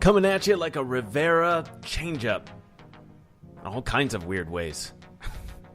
Coming at you like a Rivera changeup. All kinds of weird ways.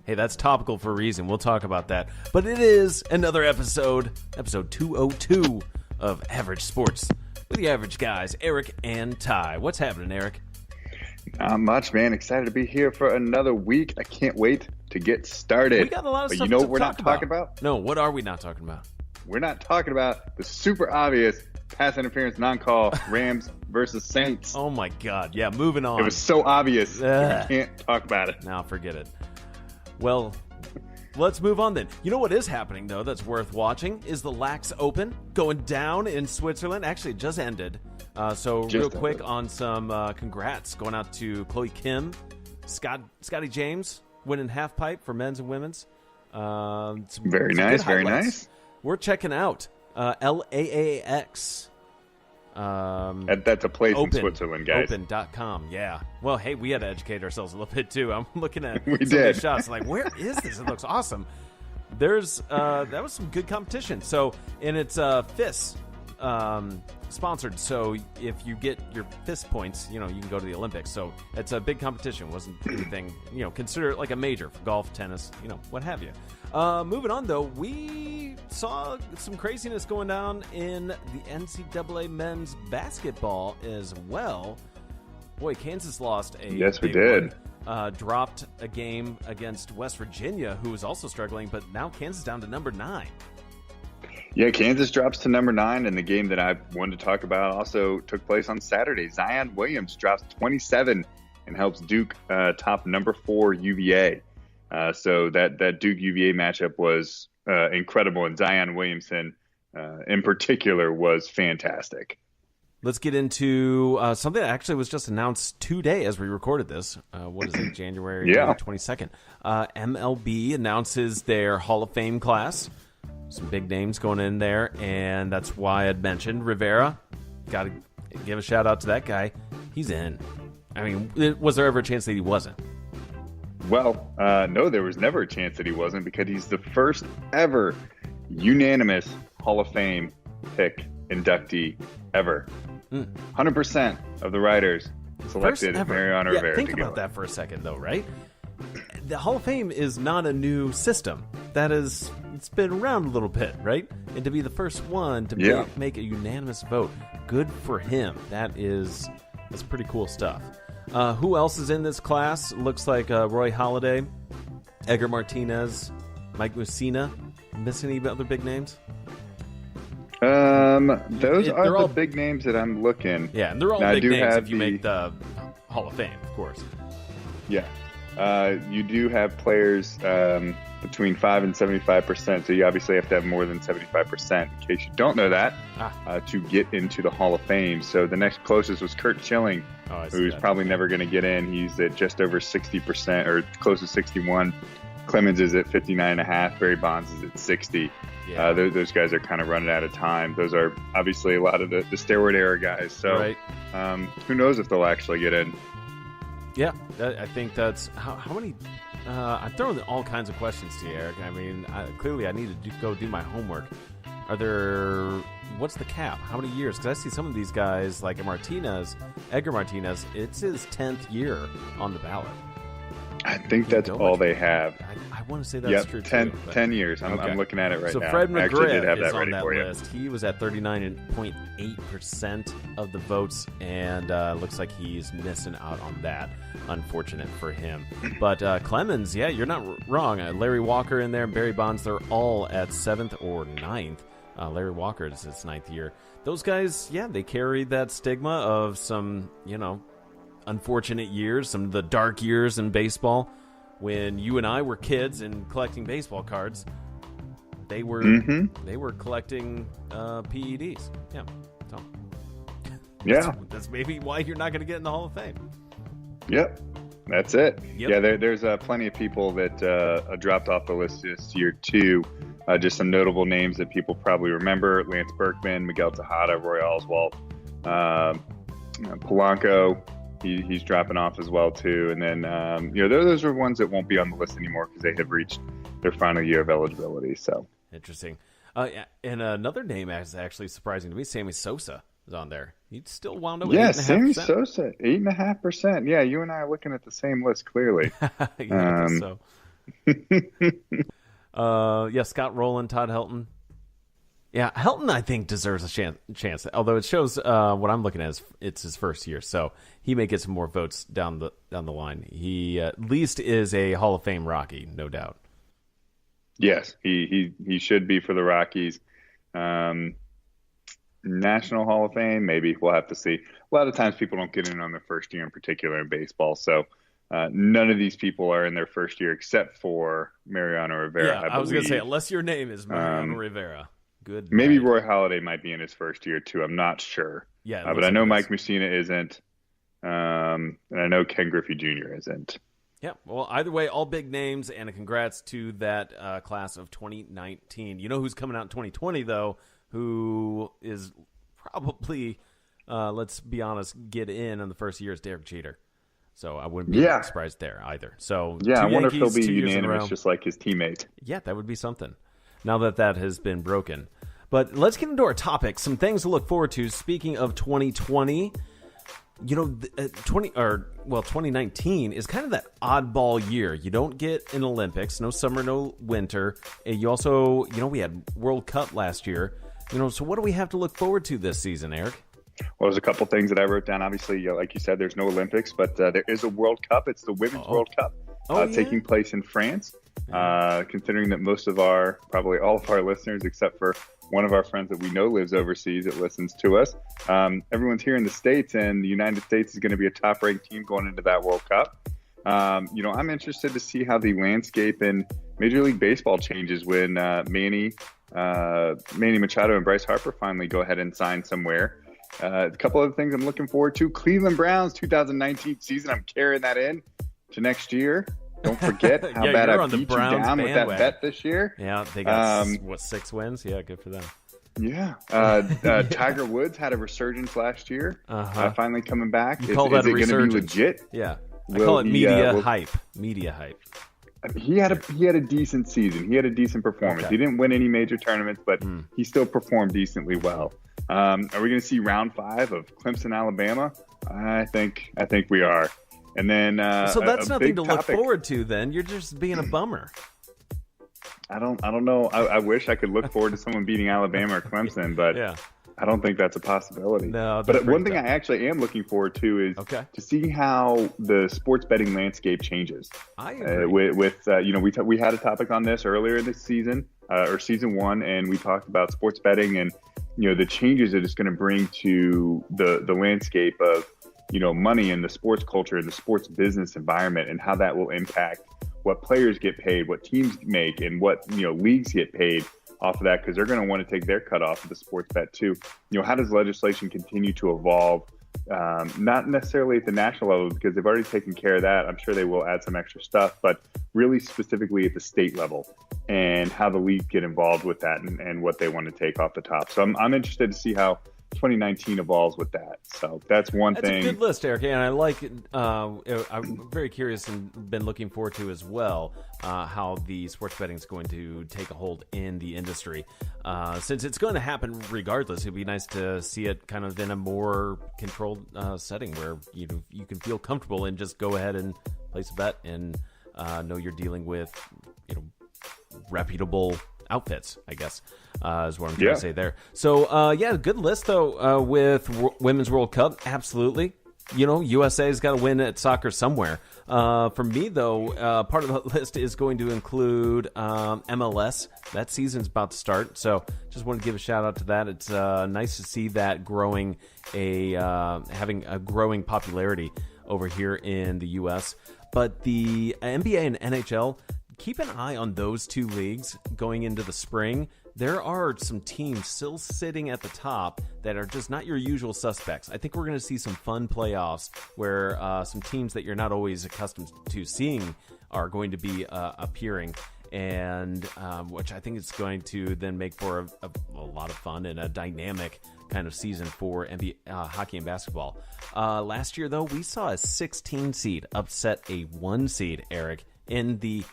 Hey, that's topical for a reason. We'll talk about that. But it is another episode 202 of Average Sports with the average guys, Eric and Ty. What's happening, Eric? Not much, man. Excited to be here for another week. I can't wait to get started. We got a lot of stuff you know to what we're talk not talking about? No, what are we not talking about? We're not talking about the super obvious pass interference non-call Rams versus Saints. Oh, my God. Yeah, moving on. It was so obvious that we can't talk about it. Now forget it. Well, let's move on then. You know what is happening, though, that's worth watching is the Lax Open going down in Switzerland. Actually, it just ended. Real quick on some congrats going out to Chloe Kim, Scotty James winning half pipe for men's and women's. Very nice. We're checking out LAAX. That's a place in Switzerland, guys. Open.com, yeah. Well, hey, we had to educate ourselves a little bit, too. I'm looking at some of these shots. Like, where is this? It looks awesome. There's that was some good competition. So, and it's FIS sponsored. So, if you get your FIS points, you can go to the Olympics. So, it's a big competition. It wasn't anything, consider it like a major for golf, tennis, what have you. Moving on, though, we saw some craziness going down in the NCAA men's basketball as well. Boy, Kansas lost a Yes, we did. Dropped a game against West Virginia, who was also struggling, but now Kansas down to number 9. Yeah, Kansas drops to number 9, and the game that I wanted to talk about also took place on Saturday. Zion Williams drops 27 and helps Duke top number 4 UVA. So that Duke UVA matchup was incredible, and Zion Williamson in particular was fantastic. Let's get into something that actually was just announced today as we recorded this. What is it, January 22nd? MLB announces their Hall of Fame class. Some big names going in there, and that's why I'd mentioned Rivera. Got to give a shout out to that guy. He's in. I mean, was there ever a chance that he wasn't? Well, no, there was never a chance that he wasn't, because he's the first ever unanimous Hall of Fame pick inductee ever. 100% of the writers selected Mariano Rivera. Think about that for a second, though, right? The Hall of Fame is not a new system. It's been around a little bit, right? And to be the first one to make a unanimous vote, good for him. That's pretty cool stuff. Who else is in this class? Looks like Roy Halladay, Edgar Martinez, Mike Mussina. Miss any other big names? Those are the big names that I'm looking. Yeah, and they're all big names if you make the Hall of Fame, of course. Yeah. You do have players between 5 and 75%, so you obviously have to have more than 75%, in case you don't know that, to get into the Hall of Fame. So the next closest was Curt Schilling, who's probably never going to get in. He's at just over 60%, or close to 61. Clemens is at 59.5. Barry Bonds is at 60. Yeah. Those guys are kind of running out of time. Those are obviously a lot of the steroid era guys. So who knows if they'll actually get in. Yeah, I think that's how many. I'm throwing all kinds of questions to you, Eric. I mean, clearly I need to go do my homework. What's the cap? How many years? Because I see some of these guys, like Edgar Martinez, it's his 10th year on the ballot. I think that's all they have. I want to say that's true, 10 too. 10 years. I'm looking at it right now. So Fred McGriff is that on that for list. He was at 39.8% of the votes, and looks like he's missing out on that. Unfortunate for him. But Clemens, you're not wrong. Larry Walker in there, and Barry Bonds, they're all at 7th or 9th. Larry Walker is his 9th year. Those guys, they carry that stigma of some, unfortunate years, some of the dark years in baseball. When you and I were kids and collecting baseball cards, they were collecting PEDs. That's maybe why you're not going to get in the Hall of Fame. Yep, that's it. Yep. Yeah, there's plenty of people that dropped off the list this year too. Just some notable names that people probably remember: Lance Berkman, Miguel Tejada, Roy Oswalt, Polanco. He's dropping off as well too. And then those are ones that won't be on the list anymore because they have reached their final year of eligibility. So interesting. And another name is actually surprising to me, Sammy Sosa. is on there. He still wound up with Yeah, 8.5%. Sammy Sosa, 8.5%. Yeah, you and I are looking at the same list clearly. Yeah, I guess so. Scott Rowland, Todd Helton. Yeah, Helton, I think, deserves a chance. Although it shows what I'm looking at is it's his first year, so he may get some more votes down the line. He at least is a Hall of Fame Rocky, no doubt. Yes, he should be for the Rockies. National Hall of Fame, maybe. We'll have to see. A lot of times people don't get in on their first year in particular in baseball, so none of these people are in their first year except for Mariano Rivera. Yeah, I was going to say, unless your name is Mariano Rivera. Good. Maybe night. Roy Halladay might be in his first year too. I'm not sure. Yeah, but I know Mike Mussina isn't, and I know Ken Griffey Jr. isn't. Yeah. Well, either way, all big names, and a congrats to that class of 2019. You know who's coming out in 2020 though? Who is probably, let's be honest, get in the first year is Derek Jeter. So I wouldn't be surprised there either. So yeah, I wonder Yankees, if he'll be unanimous just like his teammate. Yeah, that would be something. Now that has been broken. But let's get into our topic. Some things to look forward to. Speaking of 2020, 2019 is kind of that oddball year. You don't get an Olympics, no summer, no winter. And you also, we had World Cup last year. So what do we have to look forward to this season, Eric? Well, there's a couple things that I wrote down. Obviously, like you said, there's no Olympics, but there is a World Cup. It's the Women's World Cup taking place in France. Considering that probably all of our listeners, except for one of our friends that we know lives overseas that listens to us, everyone's here in the States, and the United States is going to be a top-ranked team going into that World Cup. I'm interested to see how the landscape in Major League Baseball changes when Manny Machado and Bryce Harper finally go ahead and sign somewhere. A couple of things I'm looking forward to. Cleveland Browns 2019 season. I'm carrying that in to next year. Don't forget how bad I beat you down with that bet this year. Yeah, they got 6 wins? Yeah, good for them. Yeah. Tiger Woods had a resurgence last year. Finally coming back. You call that a resurgence? Going to be legit? Yeah. I call it media hype. Media hype. He had a decent season. He had a decent performance. Okay. He didn't win any major tournaments, but he still performed decently well. Are we going to see round 5 of Clemson, Alabama? I think we are. And then so that's nothing to look forward to. Then you're just being a bummer. I don't know. I wish I could look forward to someone beating Alabama or Clemson, but I don't think that's a possibility. No, but one thing I actually am looking forward to is to see how the sports betting landscape changes. I agree. We had a topic on this earlier this season or season 1, and we talked about sports betting and the changes that it's going to bring to the landscape of money in the sports culture and the sports business environment, and how that will impact what players get paid, what teams make, and what leagues get paid off of that, because they're going to want to take their cut off of the sports bet too. How does legislation continue to evolve? Not necessarily at the national level, because they've already taken care of that. I'm sure they will add some extra stuff, but really specifically at the state level, and how the leagues get involved with that, and what they want to take off the top. So I'm interested to see how 2019 evolves with that. So that's one thing. That's a good list, Eric, and I like it. I'm very curious and been looking forward to as well how the sports betting is going to take a hold in the industry. Since it's going to happen regardless, it'd be nice to see it kind of in a more controlled setting where you can feel comfortable and just go ahead and place a bet and know you're dealing with reputable outfits, I guess, is what I'm trying to say there. So, good list, though, with Women's World Cup. Absolutely. USA's got to win at soccer somewhere. For me, though, part of the list is going to include MLS. That season's about to start, so just want to give a shout-out to that. It's nice to see that having a growing popularity over here in the U.S. But the NBA and NHL, keep an eye on those 2 leagues going into the spring. There are some teams still sitting at the top that are just not your usual suspects. I think we're going to see some fun playoffs where some teams that you're not always accustomed to seeing are going to be appearing, and which I think is going to then make for a lot of fun and a dynamic kind of season for NBA, hockey and basketball. Last year, though, we saw a 16 seed upset a 1 seed, Eric, in the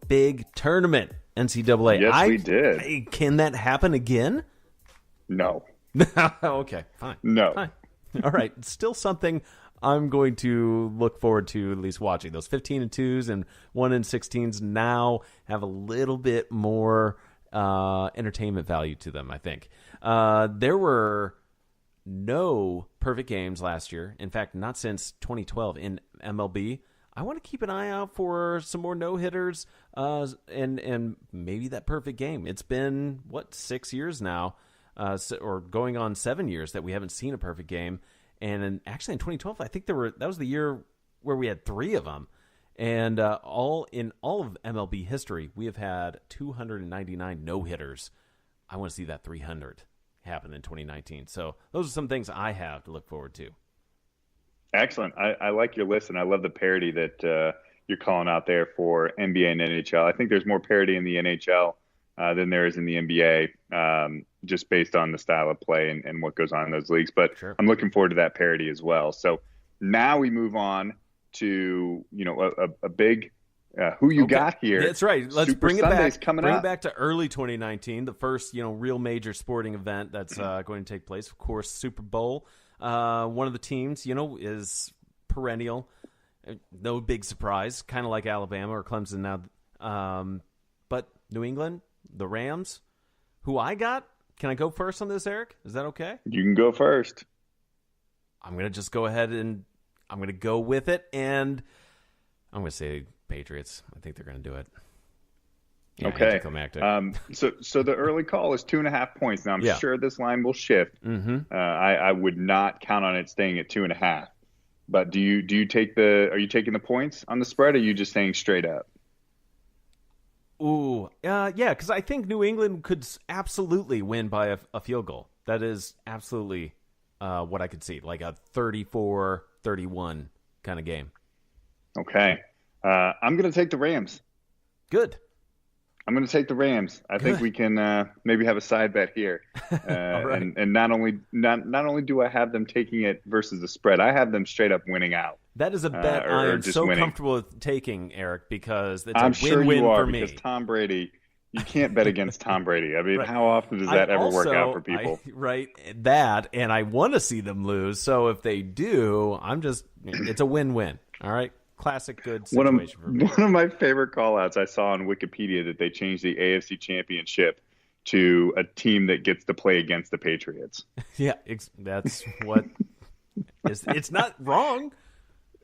big tournament, NCAA. Yes, we did. Can that happen again? No. Okay, fine. No. Fine. All right. Still something I'm going to look forward to at least watching. Those 15-2s and 1-16s now have a little bit more entertainment value to them, I think. There were no perfect games last year. In fact, not since 2012 in MLB. I want to keep an eye out for some more no-hitters and maybe that perfect game. It's been, 6 years now, or going on 7 years that we haven't seen a perfect game. And actually in 2012, I think that was the year where we had 3 of them. And all of MLB history, we have had 299 no-hitters. I want to see that 300 happen in 2019. So those are some things I have to look forward to. Excellent. I like your list, and I love the parity that you're calling out there for NBA and NHL. I think there's more parity in the NHL than there is in the NBA, just based on the style of play and what goes on in those leagues. But sure. I'm looking forward to that parity as well. So now we move on to a big who you got here. That's right. Let's Super bring it Sunday's back. Coming bring up. it back to early 2019, the first real major sporting event that's going to take place. Of course, Super Bowl. One of the teams, is perennial. No big surprise, kind of like Alabama or Clemson now. But New England, the Rams, who I got. Can I go first on this, Eric? Is that okay? You can go first. I'm going to just go ahead and I'm going to go with it. And I'm going to say Patriots. I think they're going to do it. Yeah, okay. So the early call is 2.5 points. Now I'm sure this line will shift. Mm-hmm. I would not count on it staying at 2.5. But are you taking the points on the spread, or are you just saying straight up? Ooh, yeah, because I think New England could absolutely win by a field goal. That is absolutely what I could see, like a 34-31 kind of game. Okay. I'm going to take the Rams. Good. I'm going to take the Rams. I think we can maybe have a side bet here. Right. And not only do I have them taking it versus the spread, I have them straight up winning out. That is a bet I am so comfortable with taking, Eric, because it's I'm a sure win-win you are, for me. because Tom Brady, you can't bet against Tom Brady. I mean, Right. How often does that ever work out for people? And I want to see them lose. So if they do, it's a win-win. All right. Classic good situation for me. One of my favorite call-outs I saw on Wikipedia that they changed the AFC Championship to a team that gets to play against the Patriots. Yeah, that's what it's not wrong.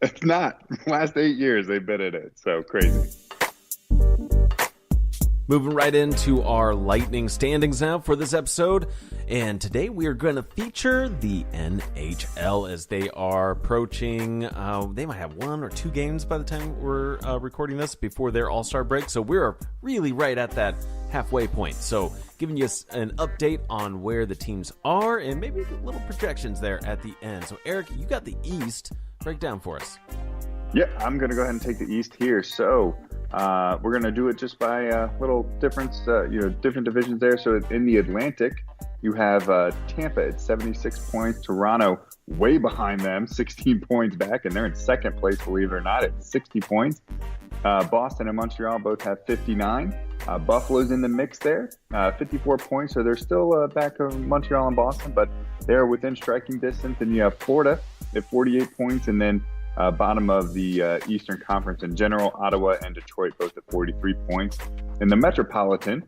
It's not. Last 8 years they've been in it. So crazy. Moving right into our lightning standings now for this episode. And today we are going to feature the NHL as they are approaching, they might have 1 or 2 games by the time we're recording this before their All-Star break. So we're really right at that halfway point. So giving you an update on where the teams are and maybe little projections there at the end. So Eric, you got the East. Break down for us. Yeah, I'm going to go ahead and take the East here. So we're going to do it just by little difference, different divisions there. So in the Atlantic, you have Tampa at 76 points, Toronto way behind them, 16 points back, and they're in second place, believe it or not, at 60 points. Boston and Montreal both have 59. Buffalo's in the mix there, 54 points, so they're still back of Montreal and Boston, but they're within striking distance. And you have Florida at 48 points, and then bottom of the Eastern Conference in general, Ottawa and Detroit both at 43 points. In the Metropolitan,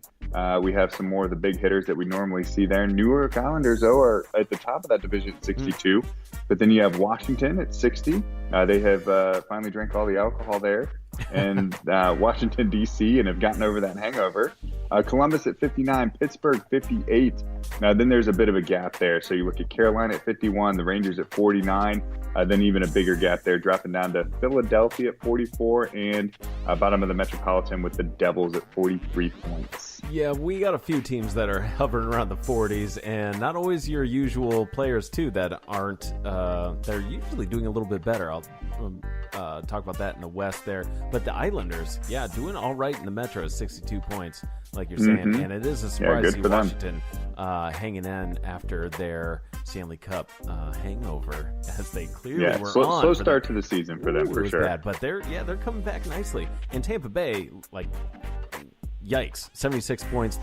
we have some more of the big hitters that we normally see there. New York Islanders, though, are at the top of that division at 62. But then you have Washington at 60. They have finally drank all the alcohol there. And Washington, D.C., and have gotten over that hangover. Columbus at 59, Pittsburgh 58. Now, then there's a bit of a gap there. So you look at Carolina at 51, the Rangers at 49. Then even a bigger gap there, dropping down to Philadelphia at 44, and bottom of the Metropolitan with the Devils at 43 points. Yeah, we got a few teams that are hovering around the 40s, and not always your usual players, too, that aren't, they're usually doing a little bit better. I'll talk about that in the West there. But the Islanders, doing all right in the Metro, 62 points, like you're saying. And it is a surprise to see Washington hanging in after their Stanley Cup hangover, as they clearly were on. Slow start to the season for them, for sure. Bad, but they're coming back nicely. And Tampa Bay, yikes, 76 points.